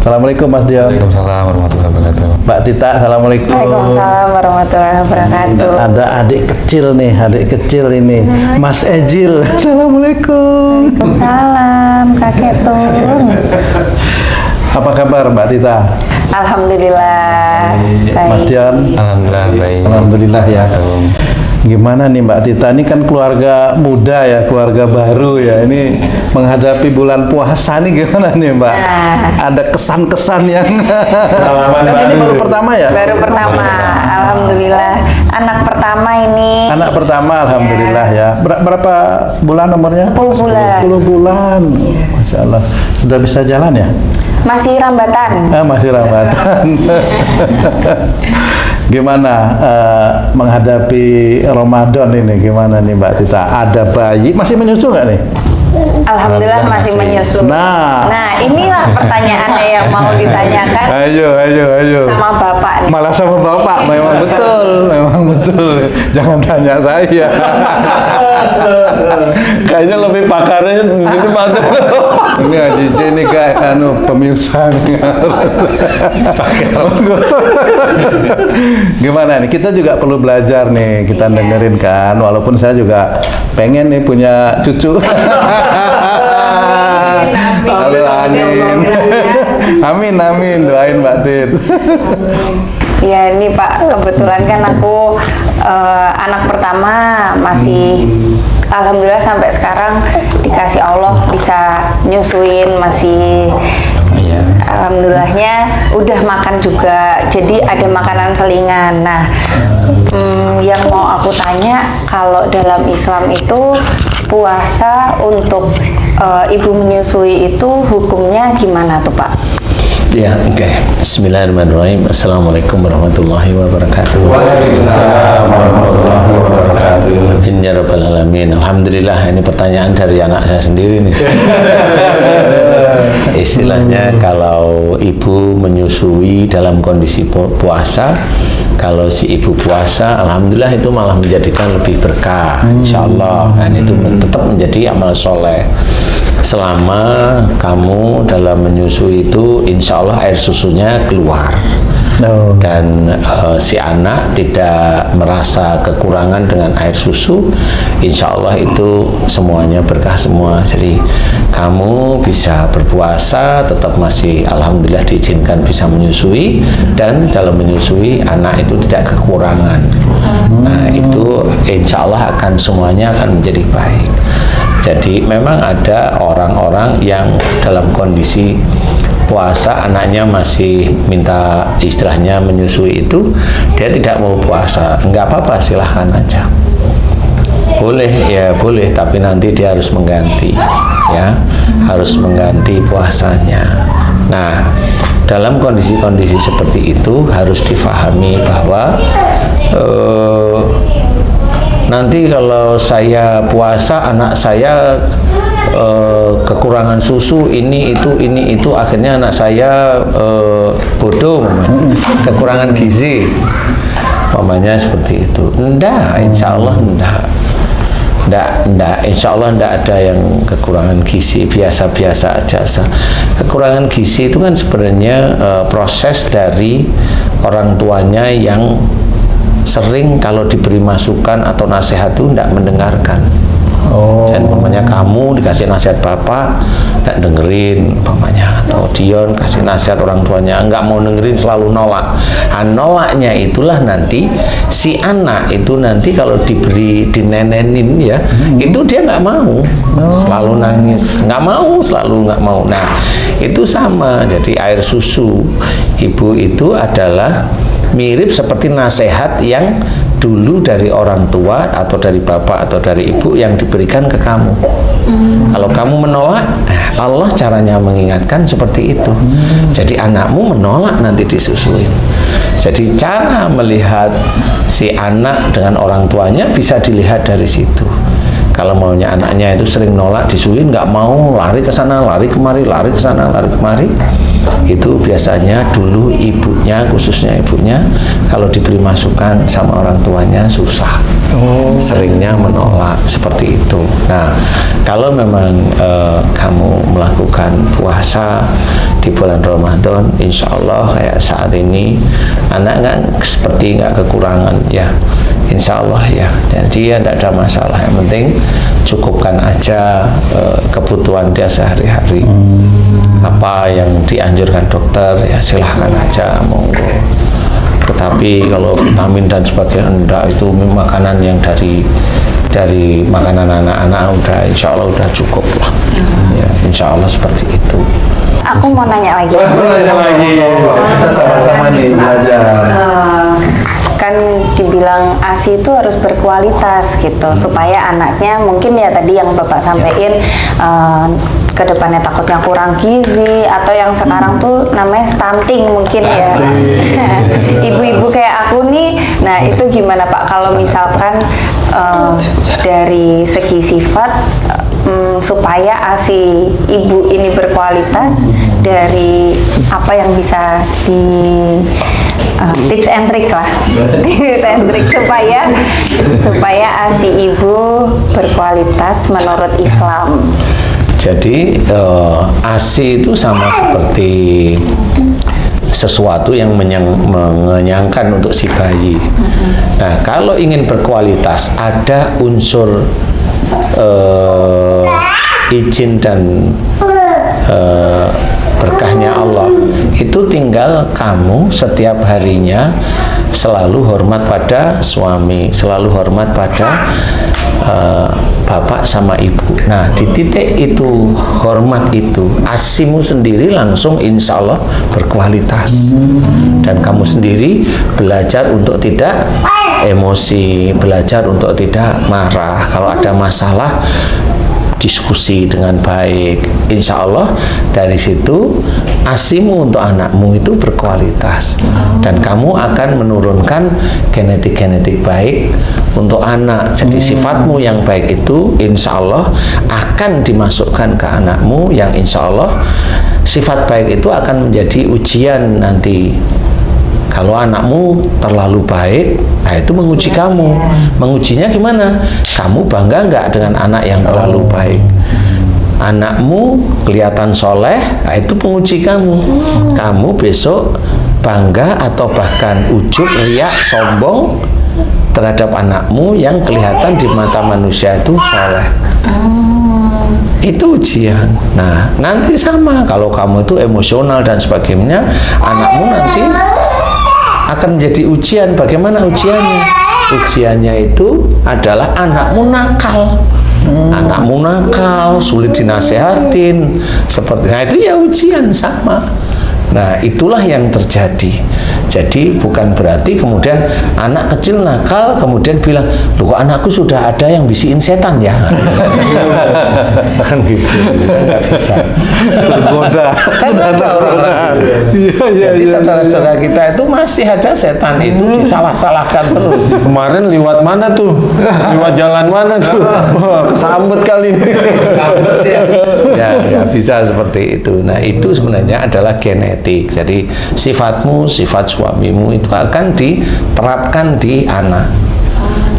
Assalamualaikum Mas Dion. Waalaikumsalam warahmatullahi wabarakatuh. Mbak Tita, assalamualaikum. Waalaikumsalam warahmatullahi wabarakatuh. Ada adik kecil nih, adik kecil ini, Mas Ejil. Assalamualaikum. Waalaikumsalam, kakek Tung. Apa kabar Mbak Tita? Alhamdulillah. Mas Baik. Dion? Alhamdulillah baik. Alhamdulillah ya. Gimana nih Mbak Tita? Ini kan keluarga muda ya, keluarga baru ya. Ini menghadapi bulan puasa nih gimana nih Mbak? Ada kesan-kesan yang kan ini baru pertama ya? Baru pertama, alhamdulillah. Anak pertama ini. Anak pertama, alhamdulillah ya. Berapa bulan nomornya? 10 bulan. 10 bulan. Masya Allah. Sudah bisa jalan ya? Masih rambatan. Masih rambatan. Gimana menghadapi Ramadan ini? Gimana nih Mbak Tita? Ada bayi, masih menyusu nggak nih? Alhamdulillah masih menyusu. Nah, inilah pertanyaannya yang mau ditanyakan ayo. sama Bapak nih. Malah sama Bapak, memang betul. Jangan tanya saya. Kayaknya lebih pakarnya itu Pak. Ini Haji J ini kayak pemirsa. Gimana nih? Kita juga perlu belajar nih. Kita dengerin kan. Walaupun saya juga pengen nih punya cucu. Halo, amin. Amin. Doain Mbak Tit. Ya ini Pak, kebetulan kan aku anak pertama masih alhamdulillah sampai sekarang dikasih Allah bisa nyusuin masih. Alhamdulillahnya udah makan juga, jadi ada makanan selingan. Nah, yang mau aku tanya, kalau dalam Islam itu puasa untuk ibu menyusui itu hukumnya gimana tuh Pak? Ya, oke. Bismillahirrahmanirrahim. Assalamualaikum warahmatullahi wabarakatuh. Waalaikumsalam warahmatullahi wabarakatuh. Ya Rabbal Alamin. Alhamdulillah, ini pertanyaan dari anak saya sendiri nih. Istilahnya kalau ibu menyusui dalam kondisi puasa, kalau si ibu puasa, alhamdulillah itu malah menjadikan lebih berkah, insya Allah. Dan itu tetap menjadi amal soleh. Selama kamu dalam menyusui itu, insya Allah air susunya keluar. Dan si anak tidak merasa kekurangan dengan air susu, insya Allah itu semuanya berkah semua. Jadi kamu bisa berpuasa, tetap masih alhamdulillah diizinkan bisa menyusui, dan dalam menyusui anak itu tidak kekurangan. Nah itu insya Allah akan semuanya akan menjadi baik. Jadi memang ada orang-orang yang dalam kondisi puasa anaknya masih minta istilahnya menyusui itu, dia tidak mau puasa, nggak apa-apa, silahkan aja, boleh ya boleh, tapi nanti dia harus mengganti ya, harus mengganti puasanya. Nah dalam kondisi-kondisi seperti itu harus difahami bahwa nanti kalau saya puasa anak saya kekurangan susu ini itu akhirnya anak saya bodoh, kekurangan gizi, mamanya seperti itu. Enggak, insya Allah enggak, insya Allah enggak ada yang kekurangan gizi, biasa-biasa aja. Kekurangan gizi itu kan sebenarnya proses dari orang tuanya yang sering kalau diberi masukan atau nasihat itu enggak mendengarkan. Dan umpamanya kamu dikasih nasihat bapak nggak dengerin, umpamanya, atau Dion kasih nasihat orang tuanya nggak mau dengerin, selalu nolak. Nolaknya itulah nanti si anak itu nanti kalau diberi dinenenin ya, itu dia nggak mau, selalu nangis, nggak mau, selalu nggak mau. Nah itu sama. Jadi air susu ibu itu adalah mirip seperti nasihat yang dulu dari orang tua atau dari bapak atau dari ibu yang diberikan ke kamu. Kalau kamu menolak, Allah caranya mengingatkan seperti itu. Jadi anakmu menolak nanti disusuin. Jadi cara melihat si anak dengan orang tuanya bisa dilihat dari situ. Kalau maunya anaknya itu sering nolak disusuin, nggak mau, lari ke sana, lari kemari, lari ke sana, lari kemari, itu biasanya dulu ibunya, khususnya ibunya, kalau diberi masukan sama orang tuanya susah, seringnya menolak seperti itu. Nah, kalau memang kamu melakukan puasa di bulan Ramadan, insya Allah kayak saat ini anak nggak kekurangan ya, insya Allah ya. Jadi ya tidak ada masalah, yang penting cukupkan aja kebutuhan dia sehari-hari. Apa yang dianjurkan dokter ya silahkan aja, monggo. Tetapi kalau vitamin dan sebagainya enggak, itu makanan yang dari makanan anak-anak udah insya Allah udah cukup lah. Ya, insya Allah seperti itu. Aku mau nanya lagi. Kita sama-sama nih belajar. Kan dibilang ASI itu harus berkualitas gitu, supaya anaknya mungkin ya tadi yang Bapak sampaikan ke depannya takutnya kurang gizi, atau yang sekarang tuh namanya stunting mungkin ya. Ibu-ibu kayak aku nih, nah itu gimana Pak kalau misalkan dari segi sifat supaya ASI ibu ini berkualitas, dari apa yang bisa di tips and trick lah, tips and trick supaya ASI ibu berkualitas menurut Islam. Jadi ASI itu sama seperti sesuatu yang mengenyangkan untuk si bayi. Nah, kalau ingin berkualitas ada unsur izin dan berkahnya Allah, itu tinggal kamu setiap harinya selalu hormat pada suami, selalu hormat pada bapak sama ibu. Nah, di titik itu hormat itu, ASImu sendiri langsung insya Allah berkualitas. Dan kamu sendiri belajar untuk tidak emosi, belajar untuk tidak marah. Kalau ada masalah, diskusi dengan baik. Insya Allah dari situ ASImu untuk anakmu itu berkualitas, dan kamu akan menurunkan genetik-genetik baik untuk anak. Jadi sifatmu yang baik itu insya Allah akan dimasukkan ke anakmu, yang insya Allah sifat baik itu akan menjadi ujian nanti. Kalau anakmu terlalu baik, nah itu menguji kamu. Mengujinya gimana? Kamu bangga nggak dengan anak yang terlalu baik? Anakmu kelihatan soleh, nah itu penguji kamu. Kamu besok bangga atau bahkan ujub, riak, sombong terhadap anakmu yang kelihatan di mata manusia itu soleh. Itu ujian. Nah, nanti sama. Kalau kamu itu emosional dan sebagainya, anakmu nanti akan menjadi ujian. Bagaimana ujiannya? Ujiannya itu adalah anakmu nakal. Anakmu nakal, sulit dinasehatin. Nah itu ya ujian sama. Nah itulah yang terjadi. Jadi bukan berarti kemudian anak kecil nakal kemudian bilang, loh kok anakku sudah ada yang bisikin setan ya? Kan gitu. Nggak bisa. Tergoda. Jadi saudara-saudara kita itu masih ada setan itu disalah-salahkan terus. Kemarin lewat mana tuh? Lewat jalan mana tuh? Kesambet kali ini. Ya, nggak bisa seperti itu. Nah, itu sebenarnya adalah genetik. Jadi sifatmu, sifat suamimu itu akan diterapkan di anak.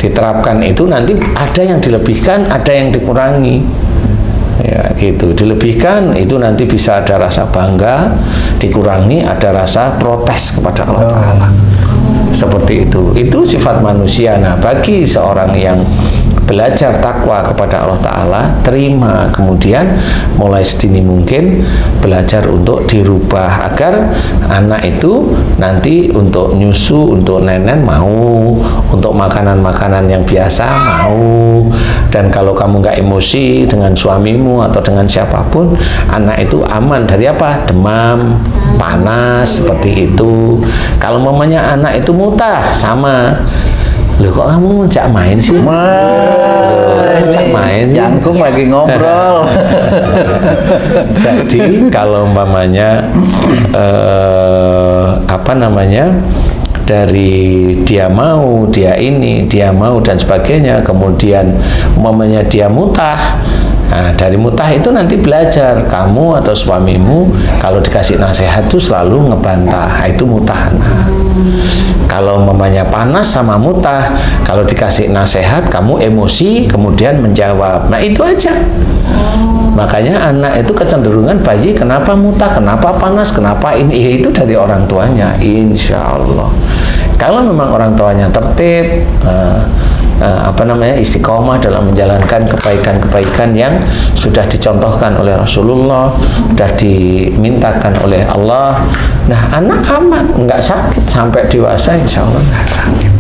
Diterapkan itu nanti ada yang dilebihkan, ada yang dikurangi. Ya, gitu. Dilebihkan itu nanti bisa ada rasa bangga, dikurangi ada rasa protes kepada Allah Ta'ala. Seperti itu. Itu sifat manusia. Nah, bagi seorang yang belajar takwa kepada Allah Ta'ala, terima, kemudian mulai sedini mungkin belajar untuk dirubah agar anak itu nanti untuk nyusu, untuk nenen mau, untuk makanan-makanan yang biasa mau. Dan kalau kamu nggak emosi dengan suamimu atau dengan siapapun, anak itu aman dari apa? Demam, panas, seperti itu. Kalau mamanya anak itu mutah, sama. Loh kok kamu ngajak main sih? Ngajak main sih? Jangkung lagi ngobrol. Jadi kalau umpamanya dari dia mau, dia ini, dia mau dan sebagainya, kemudian umpamanya dia mutah, Nah, dari mutah itu nanti belajar, kamu atau suamimu kalau dikasih nasihat tuh selalu ngebantah. Nah, itu mutahana. Kalau mamanya panas sama mutah, kalau dikasih nasihat kamu emosi kemudian menjawab. Nah, itu aja. Makanya anak itu kecenderungan bayi kenapa mutah, kenapa panas, kenapa ini, itu dari orang tuanya, insya Allah. Kalau memang orang tuanya tertib, istiqomah dalam menjalankan kebaikan-kebaikan yang sudah dicontohkan oleh Rasulullah, sudah dimintakan oleh Allah, nah anak aman, nggak sakit sampai dewasa, insya Allah nggak sakit.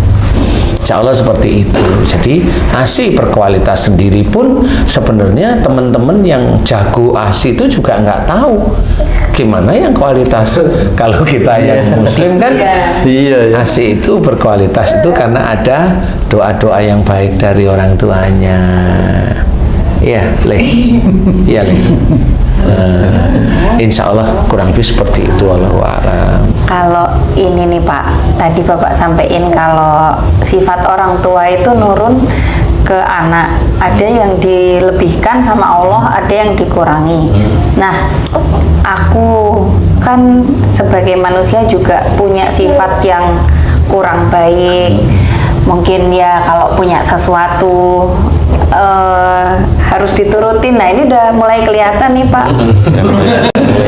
Insya Allah seperti itu. Jadi ASI berkualitas sendiri pun sebenarnya teman-teman yang jago ASI itu juga nggak tahu gimana yang kualitas. Kalau kita yang Muslim kan, ASI itu berkualitas itu karena ada doa-doa yang baik dari orang tuanya. Iya, Le. Iya, Le. Insya Allah kurang lebih seperti itu. Wallahu a'lam. Kalau ini nih Pak, tadi Bapak sampaikan kalau sifat orang tua itu nurun ke anak, ada yang dilebihkan sama Allah, ada yang dikurangi. Nah, aku kan sebagai manusia juga punya sifat yang kurang baik. Mungkin ya kalau punya sesuatu harus diturutin. Nah, ini udah mulai kelihatan nih Pak.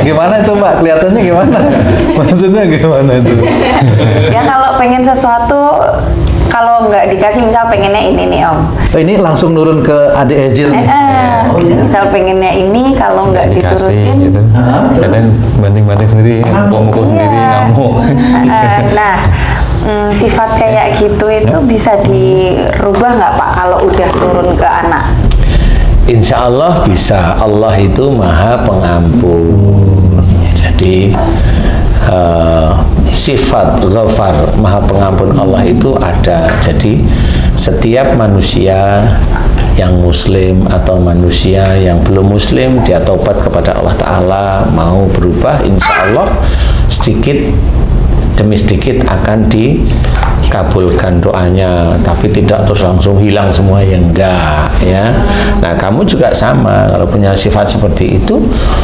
Gimana itu Mbak? Kelihatannya gimana? Maksudnya gimana itu? Ya kalau pengen sesuatu, kalau nggak dikasih, misal pengennya ini nih Om. Oh, ini langsung nurun ke adik Ejil. Misal pengennya ini, kalau nggak diturutin. Gitu. Kadang banting-banting sendiri, mukul sendiri, ngamuk. Nah, sifat kayak gitu itu bisa dirubah nggak Pak kalau udah turun ke anak? Insya Allah bisa. Allah itu Maha Pengampun. Jadi sifat Ghafar, Maha Pengampun Allah itu ada. Jadi setiap manusia yang Muslim atau manusia yang belum Muslim, dia taubat kepada Allah Ta'ala, mau berubah, insya Allah sedikit demi sedikit akan dikabulkan doanya, tapi tidak terus langsung hilang semua, ya enggak ya. Nah, kamu juga sama, kalau punya sifat seperti itu,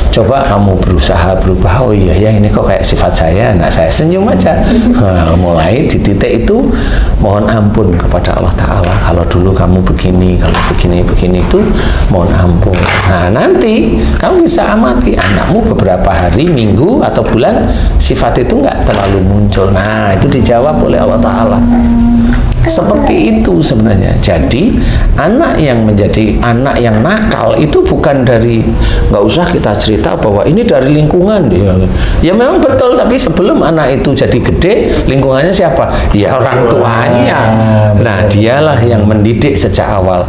coba kamu berusaha berubah. Oh iya ya, ini kok kayak sifat saya. Nah, saya senyum aja. Nah, mulai di titik itu mohon ampun kepada Allah Ta'ala. Kalau dulu kamu begini, kalau begini itu mohon ampun. Nah, nanti kamu bisa amati anakmu beberapa hari, minggu atau bulan, sifat itu enggak terlalu muncul. Nah, itu dijawab oleh Allah Ta'ala. Seperti itu sebenarnya. Jadi anak yang menjadi anak yang nakal itu bukan dari, nggak usah kita cerita bahwa ini dari lingkungan. Ya memang betul, tapi sebelum anak itu jadi gede, lingkungannya siapa? Ya orang tuanya. Nah, dialah yang mendidik sejak awal.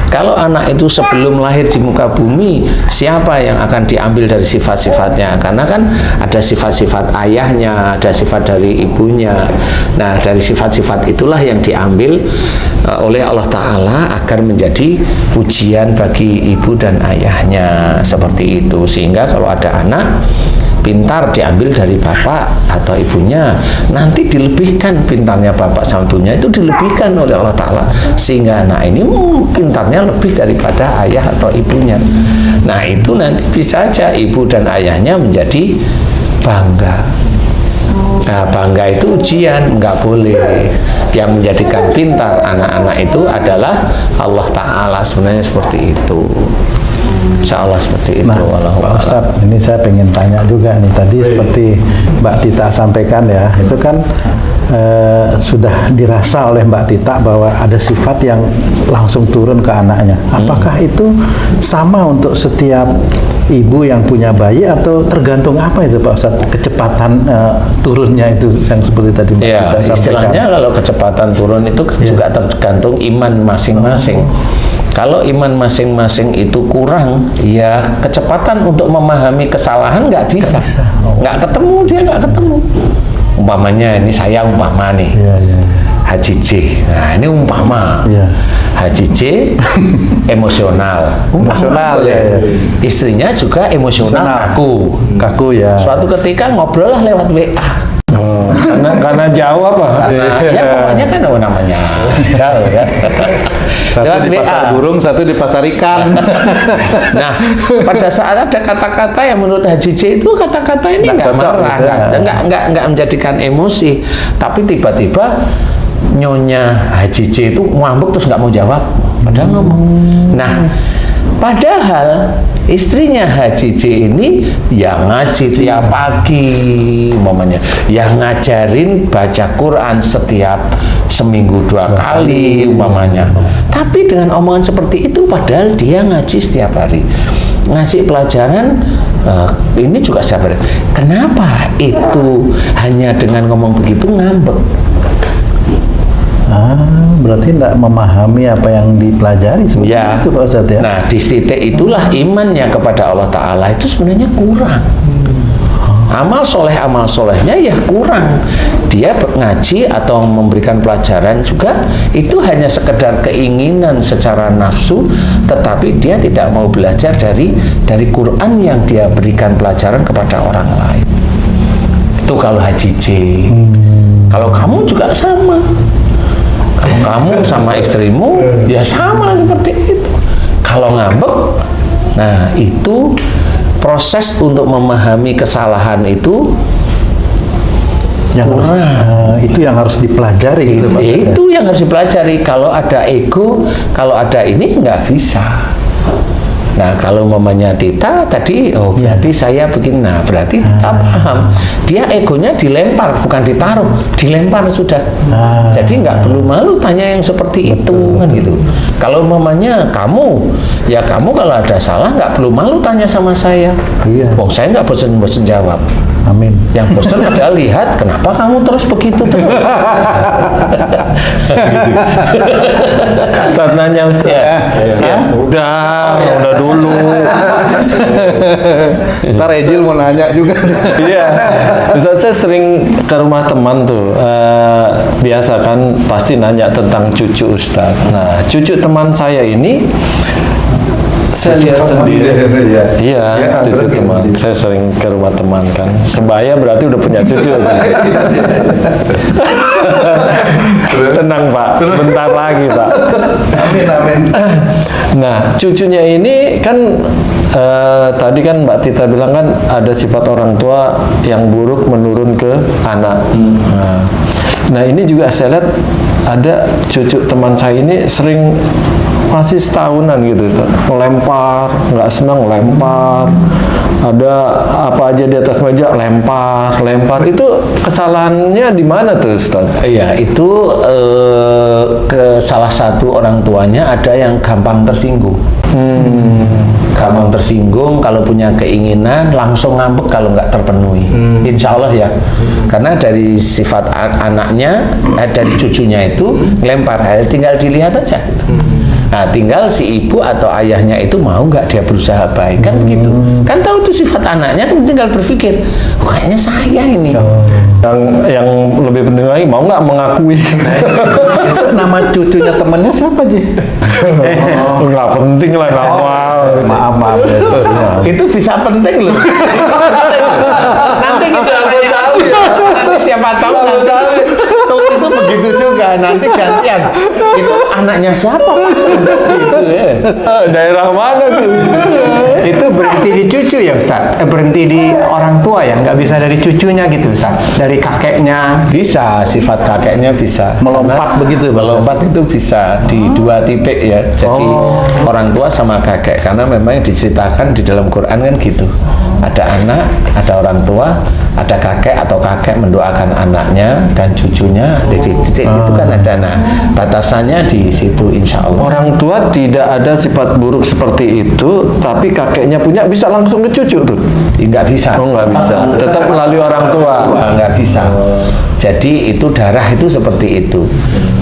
Kalau anak itu sebelum lahir di muka bumi, siapa yang akan diambil dari sifat-sifatnya? Karena kan ada sifat-sifat ayahnya, ada sifat dari ibunya. Nah, dari sifat-sifat itulah yang diambil oleh Allah Ta'ala agar menjadi ujian bagi ibu dan ayahnya. Seperti itu. Sehingga kalau ada anak pintar diambil dari bapak atau ibunya, nanti dilebihkan pintarnya bapak sama ibunya, itu dilebihkan oleh Allah Ta'ala, sehingga anak ini pintarnya lebih daripada ayah atau ibunya. Nah, itu nanti bisa aja ibu dan ayahnya menjadi bangga. Nah, bangga itu ujian, nggak boleh. Yang menjadikan pintar anak-anak itu adalah Allah Ta'ala, sebenarnya seperti itu. Insya Allah seperti itu. Nah, Pak Ustadz, ini saya pengen tanya juga nih. Tadi seperti Mbak Tita sampaikan ya, itu kan sudah dirasa oleh Mbak Tita bahwa ada sifat yang langsung turun ke anaknya. Apakah itu sama untuk setiap ibu yang punya bayi atau tergantung apa itu Pak Ustadz? Kecepatan turunnya itu yang seperti tadi Mbak Tita sampaikan. Istilahnya kalau kecepatan turun itu juga tergantung iman masing-masing. Kalau iman masing-masing itu kurang, ya kecepatan untuk memahami kesalahan nggak bisa. Nggak ketemu, dia nggak ketemu. Umpamanya ini saya umpama nih, Haji J. Nah, ini umpama. Haji J emosional. Emosional ya. Istrinya juga emosional, kaku ya. Suatu ketika ngobrol lah lewat WA. Karena jauh apa? Karena ya pokoknya kan namanya jauh ya. Satu Lewat di pasar WA. burung, satu di pasar ikan. Nah, pada saat ada kata-kata yang menurut Haji J itu kata-kata ini Nggak nggak cocok marah, gitu ya. nggak menjadikan emosi, tapi tiba-tiba Nyonya Haji J itu ngambek terus nggak mau jawab, padahal ngomong. Nah, padahal istrinya Haji J ini yang ngaji tiap pagi, umpamanya, yang ngajarin baca Quran setiap seminggu 2 kali, umpamanya. Tapi dengan omongan seperti itu, padahal dia ngaji setiap hari, ngasih pelajaran ini juga setiap hari. Kenapa itu hanya dengan ngomong begitu ngambek? Berarti tidak memahami apa yang dipelajari seperti Ya. itu Pak Ustadz ya. Nah, di titik itulah imannya kepada Allah Ta'ala itu sebenarnya kurang. Amal solehnya ya kurang. Dia ngaji atau memberikan pelajaran juga itu hanya sekedar keinginan secara nafsu, tetapi dia tidak mau belajar dari Quran yang dia berikan pelajaran kepada orang lain. Itu kalau Haji J. Kalau kamu juga sama. Kalau kamu sama istrimu ya sama seperti itu. Kalau ngambek, nah itu proses untuk memahami kesalahan itu itu yang harus dipelajari gitu Pak Ustadz ya. itu yang harus dipelajari. Kalau ada ego, kalau ada ini nggak bisa. Nah, kalau mamanya Tita tadi, berarti saya begini. Nah, berarti Tita paham. Dia egonya dilempar, bukan ditaruh, dilempar sudah. Jadi nggak perlu malu tanya yang seperti itu, kan gitu. Kalau mamanya kamu, ya kamu kalau ada salah nggak perlu malu tanya sama saya. Iya. Saya nggak bosan-bosan jawab. Amin. Yang bosan adalah lihat kenapa kamu terus begitu terus. Ustaz nanya Ustaz. Ya. Udah dulu. Ntar Ejil mau nanya juga. Iya. Ustaz, saya sering ke rumah teman tuh. Biasa kan pasti nanya tentang cucu Ustaz. Nah, cucu teman saya ini saya lihat sendiri. Iya, cucu teman. Saya sering ke rumah teman kan. Sebaya berarti udah punya cucu. Tenang Pak, sebentar lagi Pak. Amin. Nah, cucunya ini kan tadi kan Mbak Tita bilang kan ada sifat orang tua yang buruk menurun ke anak. Nah, ini juga saya lihat ada cucu teman saya ini sering masih setahunan gitu, Ustaz. Lempar, nggak senang lempar. Ada apa aja di atas meja lempar. Itu kesalahannya di mana tuh, Ustaz? Iya, itu ke salah satu orang tuanya ada yang gampang tersinggung. Gampang tersinggung, kalau punya keinginan langsung ngambek kalau nggak terpenuhi. Insya Allah ya. Karena dari sifat anaknya, dari cucunya itu ngelempar, tinggal dilihat aja. Nah, tinggal si ibu atau ayahnya itu mau nggak dia berusaha baik, kan begitu. Kan tahu itu sifat anaknya, kan tinggal berpikir, kayaknya saya ini. Yang lebih penting lagi mau nggak mengakui. Itu nama cucunya temennya siapa Ji? Nggak penting lah nama. Maaf ya. Itu bisa penting loh. Nanti kita tahu ya. Nanti siapa tahu nanti itu begitu juga. Nanti gantian. Itu anaknya siapa Pak? Gitu ya. Daerah mana tuh? Itu berhenti di cucu ya Ustaz? Berhenti di orang tua ya? Nggak bisa dari cucunya gitu Ustaz? Dari kakeknya? Bisa, sifat kakeknya bisa. Melompat begitu, Pak? Melompat itu bisa di 2 titik ya. Jadi orang tua sama kakek, karena memang diceritakan di dalam Quran kan gitu. Ada anak, ada orang tua, ada kakek atau kakek mendoakan anaknya dan cucunya di titik itu kan ada. Nah, batasannya di situ insya Allah. Orang tua tidak ada sifat buruk seperti itu, tapi kakeknya punya bisa langsung ke cucu tuh. Nggak bisa. Oh, nggak bisa. Tetap melalui orang tua. Wah, nggak bisa. Jadi itu darah itu seperti itu.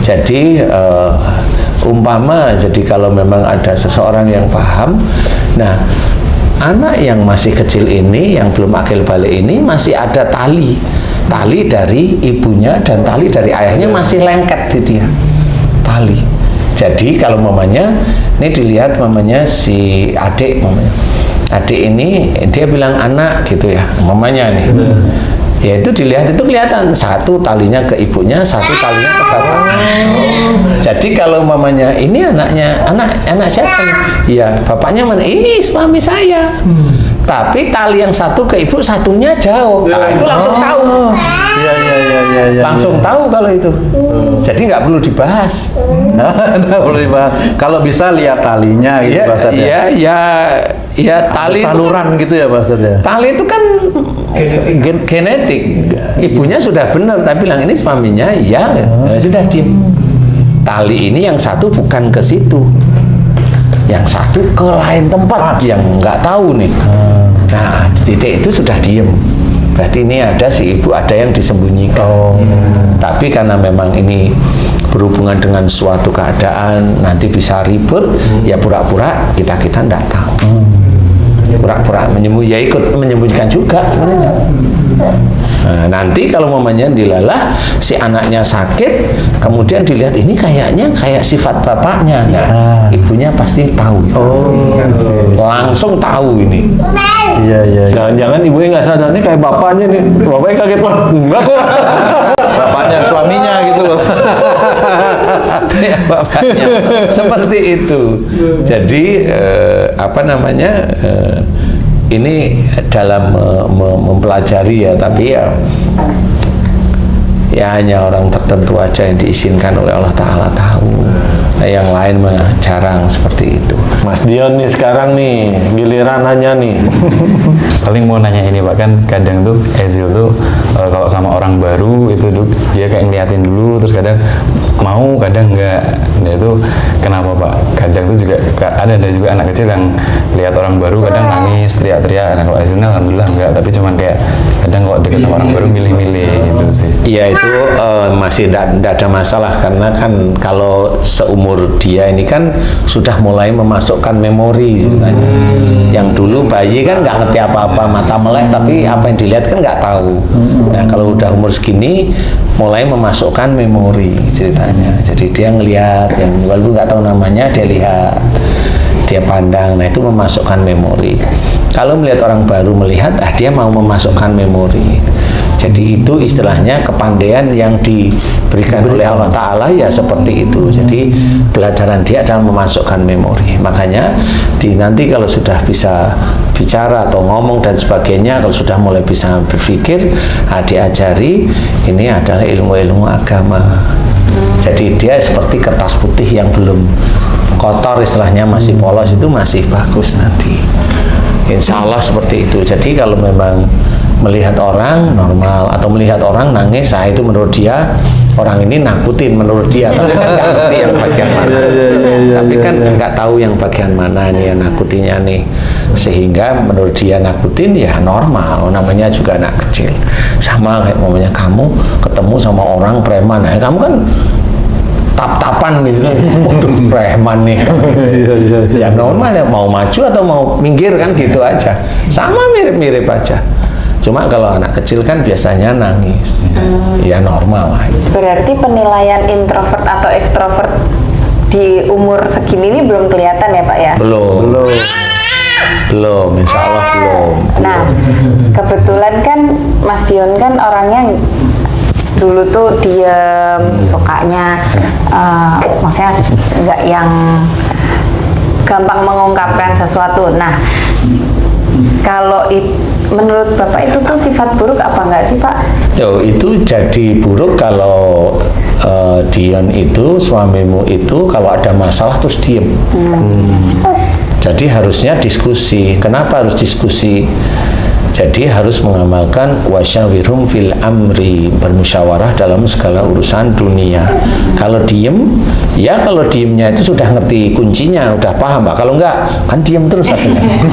Jadi umpama, jadi kalau memang ada seseorang yang paham, nah anak yang masih kecil ini, yang belum akil balik ini masih ada tali dari ibunya dan tali dari ayahnya masih lengket di dia, tali. Jadi kalau mamanya, ini dilihat mamanya si adik, mamanya. Adik ini dia bilang anak gitu ya, mamanya nih. Ya itu dilihat itu kelihatan satu talinya ke ibunya, satu talinya ke bapaknya. Jadi kalau mamanya ini anak siapa? Ya bapaknya mana? Ini suami saya. Tapi tali yang satu ke ibu, satunya jauh. Nah, itu langsung tahu. Iya. Langsung tahu kalau itu. Jadi nggak perlu dibahas. Nggak perlu dibahas. Kalau bisa lihat talinya gitu Pak Ustadz ya. Ya tali Saluran gitu ya Pak Ustadz ya. tali itu kan genetik. Ibunya sudah benar, tapi bilang ini suaminya, ya sudah diem. Tali ini yang satu bukan ke situ, yang satu ke lain tempat yang nggak tahu nih. Nah di titik itu sudah diem. Berarti ini ada si ibu ada yang disembunyikan. Tapi karena memang ini berhubungan dengan suatu keadaan nanti bisa ribut, ya pura-pura kita nggak tahu. Pura-pura menyembunyikan juga sebenarnya. Nah, nanti kalau mamanya dilalah si anaknya sakit, kemudian dilihat ini kayaknya kayak sifat bapaknya. Nah, ibunya pasti tahu. Langsung tahu ini. Iya. Jangan-jangan ibunya nggak sadar nih kayak bapaknya nih. Bapaknya kaget, wah enggak kok. Bapaknya suaminya gitu loh. Kayak bapaknya. Seperti itu. Jadi ini dalam mempelajari ya, tapi ya hanya orang tertentu aja yang diizinkan oleh Allah Ta'ala tahu. Yang lain mah jarang seperti itu. Mas Dion nih sekarang nih giliran nanya nih. Paling mau nanya ini Pak, kan kadang tuh Ezil tuh kalau sama orang baru itu dia kayak ngeliatin dulu, terus kadang mau kadang enggak. Nah itu kenapa Pak? Kadang tuh juga ada juga anak kecil yang lihat orang baru kadang nangis, teriak-teriak. Nah kalau Ezil alhamdulillah enggak, tapi cuman kayak kadang kalau deket sama orang baru milih-milih gitu sih. Iya itu masih tidak ada masalah, karena kan kalau seumur dia ini kan sudah mulai memasukkan memori gitu kan. Yang dulu bayi kan nggak ngerti apa-apa, mata melek tapi apa yang dilihat kan nggak tahu. Nah kalau udah umur segini mulai memasukkan memori ceritanya. Jadi dia ngelihat yang walaupun nggak tahu namanya, dia lihat, dia pandang. Nah itu memasukkan memori. Kalau melihat orang baru melihat, dia mau memasukkan memori. Jadi itu istilahnya kepandaian yang diberikan oleh Allah Ta'ala ya seperti itu. Jadi pelajaran dia adalah memasukkan memori. Makanya nanti kalau sudah bisa bicara atau ngomong dan sebagainya, kalau sudah mulai bisa berpikir, diajari ini adalah ilmu-ilmu agama. Jadi dia seperti kertas putih yang belum kotor istilahnya, masih polos, itu masih bagus nanti. Insya Allah seperti itu. Jadi kalau memang melihat orang normal atau melihat orang nangis, nah itu menurut dia orang ini nakutin menurut dia, tapi kan nggak ngerti yang bagian mana. Tapi kan nggak tahu yang bagian mana nih yang nakutinya nih, sehingga menurut dia nakutin ya normal. Namanya juga anak kecil, sama kayak mamanya kamu ketemu sama orang preman, nah kamu kan tap-tapan gitu, waduh preman nih. Ya normal ya, mau maju atau mau minggir kan gitu aja, sama mirip-mirip aja. Cuma kalau anak kecil kan biasanya nangis, ya normal lah. Berarti penilaian introvert atau ekstrovert di umur segini ini belum kelihatan ya Pak ya? Belum, insya Allah belum. Nah, kebetulan kan Mas Dion kan orangnya dulu tuh diem, sukanya maksudnya nggak yang gampang mengungkapkan sesuatu. Nah, kalau menurut Bapak itu tuh sifat buruk apa enggak sih Pak? Itu jadi buruk kalau Dion itu, suamimu itu kalau ada masalah terus diem. Jadi harusnya diskusi. Kenapa harus diskusi? Jadi harus mengamalkan wasyawirhum fil amri, bermusyawarah dalam segala urusan dunia. Kalau diem, ya kalau diemnya itu sudah ngerti kuncinya, udah paham Pak. Kalau enggak, kan diem terus akhirnya.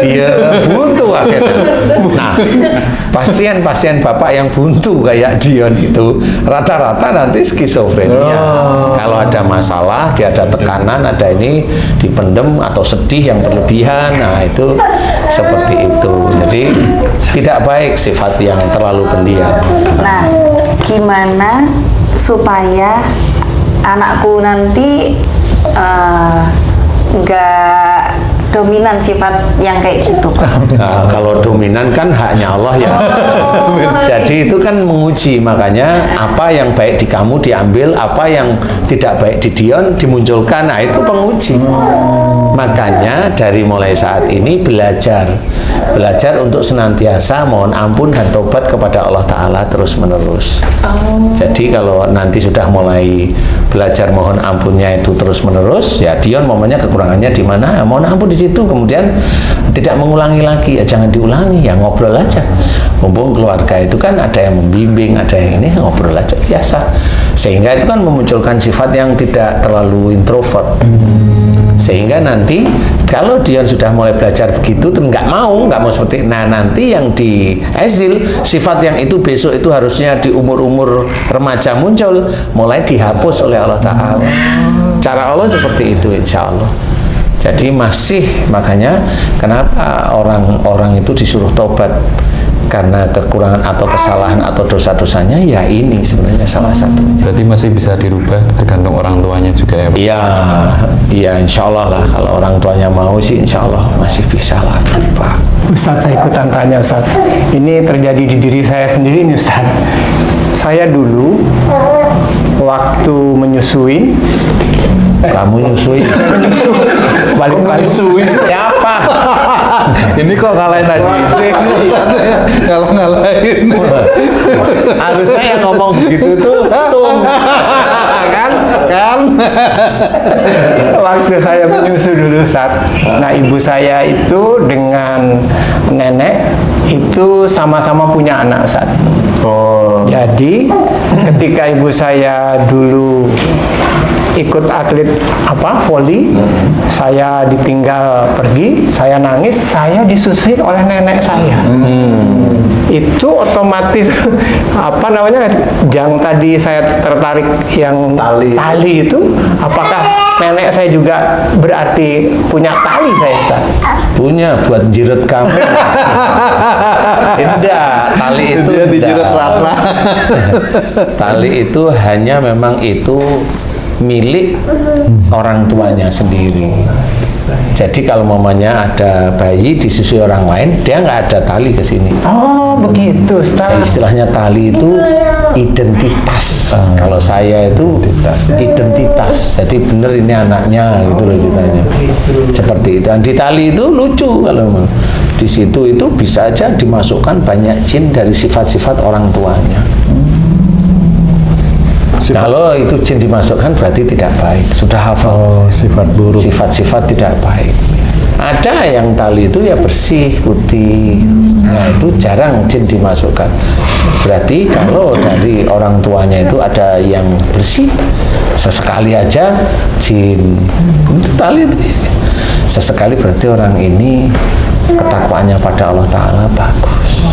Dia buntu akhirnya. Nah, pasien-pasien Bapak yang buntu kayak Dion itu rata-rata nanti skizofrenia. Kalau ada masalah, dia ada tekanan, ada ini dipendem atau sedih yang berlebihan, nah itu seperti itu. Jadi tidak baik sifat yang terlalu pendiam. Nah, gimana supaya anakku nanti nggak dominan sifat yang kayak gitu, Pak? Nah, kalau dominan kan haknya Allah ya. Jadi itu kan menguji, makanya apa yang baik di kamu diambil, apa yang tidak baik di Dion dimunculkan. Nah, itu penguji. Makanya dari mulai saat ini belajar untuk senantiasa mohon ampun dan tobat kepada Allah Ta'ala terus menerus. Jadi kalau nanti sudah mulai belajar mohon ampunnya itu terus menerus, ya Dion momennya kekurangannya di mana, ya mohon ampun di situ, kemudian tidak mengulangi lagi, ya jangan diulangi, ya ngobrol aja. Mumpung keluarga itu kan ada yang membimbing, ada yang ini, ngobrol aja biasa. Sehingga itu kan memunculkan sifat yang tidak terlalu introvert. Sehingga nanti kalau Dion sudah mulai belajar begitu terus nggak mau seperti, nah nanti yang di Ezil sifat yang itu besok itu harusnya di umur-umur remaja muncul, mulai dihapus oleh Allah Ta'ala. Cara Allah seperti itu insya Allah. Jadi masih, makanya kenapa orang-orang itu disuruh tobat karena kekurangan atau kesalahan atau dosa-dosanya, ya ini sebenarnya salah satunya. Berarti masih bisa dirubah tergantung orang tuanya juga ya, Pak? Iya insya Allah lah, kalau orang tuanya mau sih insya Allah masih bisa lah berubah. Ustadz, saya ikutan tanya Ustadz. Ini terjadi di diri saya sendiri nih Ustadz. Saya dulu waktu menyusui, Kamu nyusui? balik-balik Siapa? Ini kok ngalahin Haji Icing? Ngalahin. Harusnya yang ngomong begitu tuh tung. kan? waktu saya menyusu dulu Ustadz. Nah, ibu saya itu dengan nenek itu sama-sama punya anak Ustadz. Jadi ketika ibu saya dulu ikut atlet voli, saya ditinggal pergi, saya nangis, saya disusui oleh nenek saya. Itu otomatis yang tadi saya tertarik yang tali itu, apakah nenek saya juga berarti punya tali saya Ustaz? Punya buat jirat kamu. Tidak, tali itu Dia dijirat Ratna. Tali itu hanya memang itu milik orang tuanya sendiri. Jadi kalau mamanya ada bayi disusui orang lain, dia nggak ada tali ke sini. Oh, begitu Ustaz. Istilahnya tali itu identitas. Kalau saya itu identitas. Jadi bener ini anaknya gitu loh ceritanya. Seperti itu. Dan di tali itu lucu kalau di situ itu bisa aja dimasukkan banyak jin dari sifat-sifat orang tuanya. Kalau itu jin dimasukkan berarti tidak baik. Sudah hafal Sifat buruk. sifat-sifat tidak baik. Ada yang tali itu ya bersih, putih. Nah, itu jarang jin dimasukkan. Berarti kalau dari orang tuanya itu ada yang bersih, sesekali aja jin. Itu tali itu. Sesekali berarti orang ini ketakwaannya pada Allah Ta'ala bagus.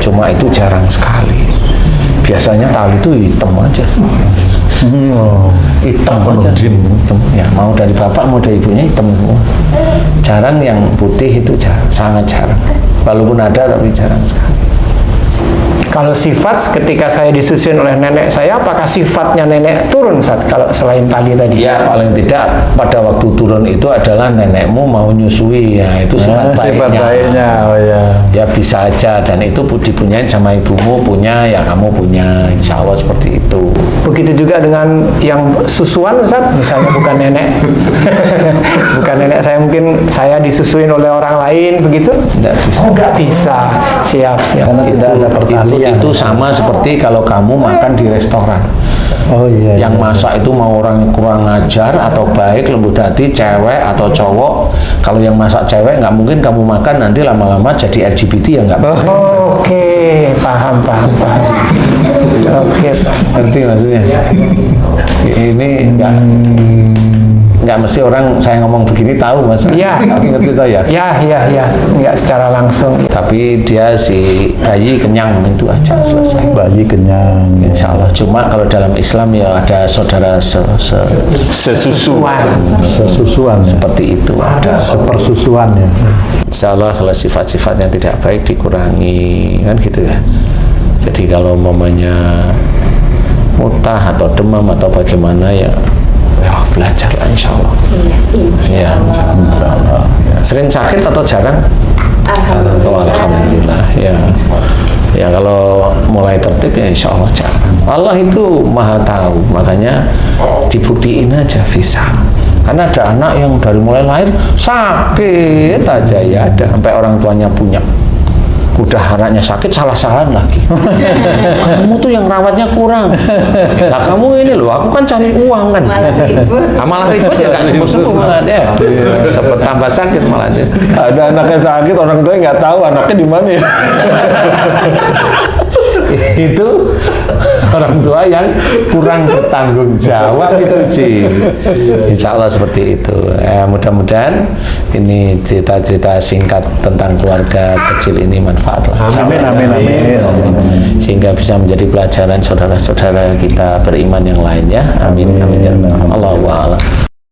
Cuma itu jarang sekali. Biasanya tali itu hitam aja. Hitam aja. Hitam. Ya, mau dari bapak mau dari ibunya hitam semua. Jarang yang putih itu sangat jarang. Walaupun ada tapi jarang sekali. Kalau sifat ketika saya disusuin oleh nenek saya, apakah sifatnya nenek turun Ustaz kalau selain tali tadi? Ya paling tidak pada waktu turun itu adalah nenekmu mau nyusui, ya itu sifat baiknya. Oh ya. Ya bisa aja, dan itu dipunyain sama ibumu punya, ya kamu punya, insya Allah seperti itu. Begitu juga dengan yang susuan Ustaz, misalnya bukan nenek. Bukan nenek saya, mungkin saya disusuin oleh orang lain begitu? Tidak bisa. Oh, nggak bisa. Siap. Karena tidak ada pertalian. Itu sama seperti kalau kamu makan di restoran. Oh iya. Yang masak itu mau orang yang kurang ajar atau baik, lembut hati, cewek atau cowok. Kalau yang masak cewek nggak mungkin kamu makan, nanti lama-lama jadi LGBT ya nggak. Oke, paham. Oke, Ngerti maksudnya? Ini nggak mesti orang saya ngomong begini tahu mas. Iya. Tapi ngerti tahu ya. Ya, nggak secara langsung. Tapi dia si bayi kenyang itu aja selesai. Bayi kenyang. Insya Allah. Cuma kalau dalam Islam ya ada saudara sesusuan. Sesusuan ya. Seperti itu ada. Sepersusuan ya. Insya Allah kalau sifat-sifat yang tidak baik dikurangi kan gitu ya. Jadi kalau mamanya mutah atau demam atau bagaimana ya belajar lah insya Allah. Iya, Ya. Sering sakit atau jarang? Alhamdulillah. Oh, alhamdulillah. Ya. Ya kalau mulai tertib ya insya Allah jarang. Allah itu maha tahu, makanya dibuktiin aja bisa. Karena ada anak yang dari mulai lahir sakit aja ya ada, sampai orang tuanya punya. Udah anaknya sakit salah-salahan lagi. Kamu tuh yang rawatnya kurang. Nah kamu ini loh, aku kan cari uang kan. Malah ribut. Malah ribut ya gak sembuh-sembuh malah dia. Sempat tambah sakit malah dia. Ada anaknya sakit, orang tua nggak tahu anaknya di mana ya. Itu orang tua yang kurang bertanggung jawab itu Ci. Insya Allah seperti itu. Mudah-mudahan ini cerita-cerita singkat tentang keluarga kecil ini manfaat lah. Amin, amin, amin. Sehingga bisa menjadi pelajaran saudara-saudara kita beriman yang lain ya. Amin, amin. Ya. Allahu a'lam.